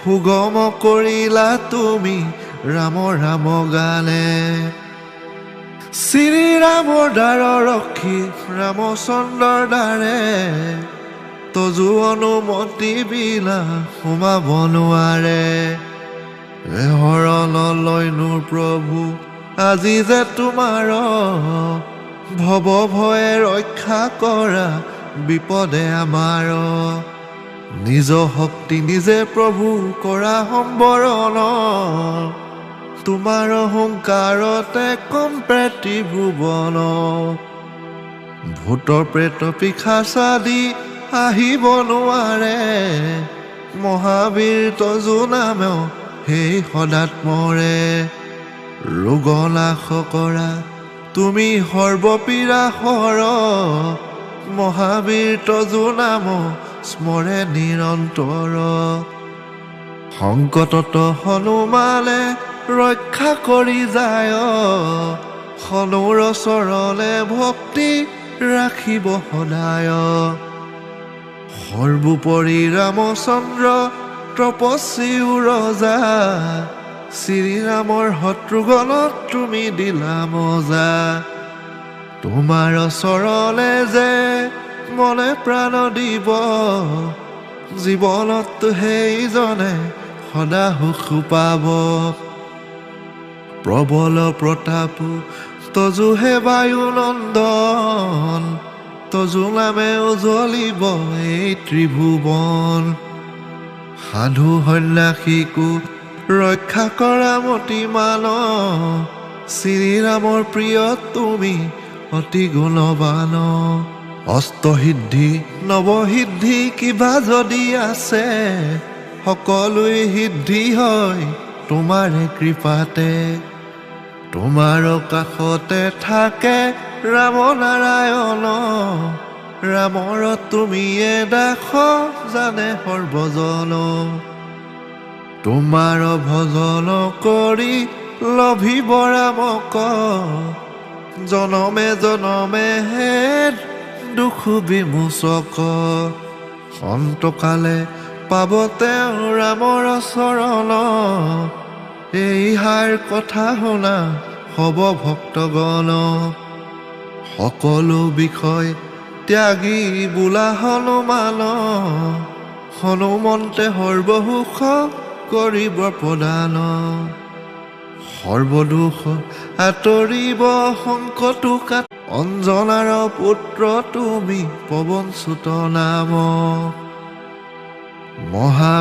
সুগম কৰিলা তুমি ৰাম ৰাম গানে শ্ৰীৰামৰ দ্বাৰ ৰক্ষী ৰামচন্দ্ৰৰ দ্বাৰে তজু অনুমতি বিনা সোমাব নোৱাৰে হৰণলৈ নোৰ প্ৰভু আজি যে তোমাৰ ভৱ ভয়ে ৰক্ষা কৰা বিপদে আমাৰ নিজ শক্তি নিজে প্ৰভু কৰা সম্বৰণ তোমাৰ অহংকাৰতে কম্পে ত্ৰিভুৱন ভূত প্ৰেত পিশাচাদি আহিব নোৱাৰে মহাবীৰ তজু নামেও সেই সদাত্মৰে ৰোগ নাশ কৰা তুমি সৰ্বপীড়া হৰ মহাবীৰ তজু নাম স্মৰে নিৰন্তৰ সংকটত হনুমানে ৰক্ষা কৰি যায় হনুৰ চৰণে ভক্তি ৰাখিব সদায় সৰ্বোপৰি ৰামচন্দ্ৰ তপস্বী ৰজা শ্ৰীৰামৰ শত্ৰুঘ্নক তুমি দিলা মজা তোমাৰ চৰণে যে মনে প্ৰাণ দিব জীৱনত সেইজনে সদা সুখ পাব প্ৰবল প্ৰতাপ তজুহে বায়ুনন্দন তজু নামে উজ্বলিব এই ত্ৰিভুৱন সাধু সন্ন্যাসীকো ৰক্ষা কৰা মতিমান শ্ৰীৰামৰ প্ৰিয় তুমি অতি গুণৱান অষ্টসিদ্ধি নৱসিদ্ধি কিবা যদি আছে সকলোৱে সিদ্ধি হয় তোমাৰে কৃপাতে তোমাৰ কাষতে থাকে ৰাম নাৰায়ণ ৰামৰ তুমিয়ে দাস জানে সৰ্বজন তোমাৰ ভজন কৰি লভিব ৰামক জনমে জনমে হে দুখ বিমোচক অন্তকালে পাব তেওঁ ৰামৰ চৰণ এই হাৰ কথা শুনা হব ভক্তগণ সকলো বিষয় ত্যাগী বোলা হনুমান হনুমন্তে সৰ্বসুখ কৰিব প্ৰদান সৰ্বদোষ আঁতৰিব সংকটো কাট অঞ্জনাৰ পুত্ৰ তুমি পৱনসুত নাম মহা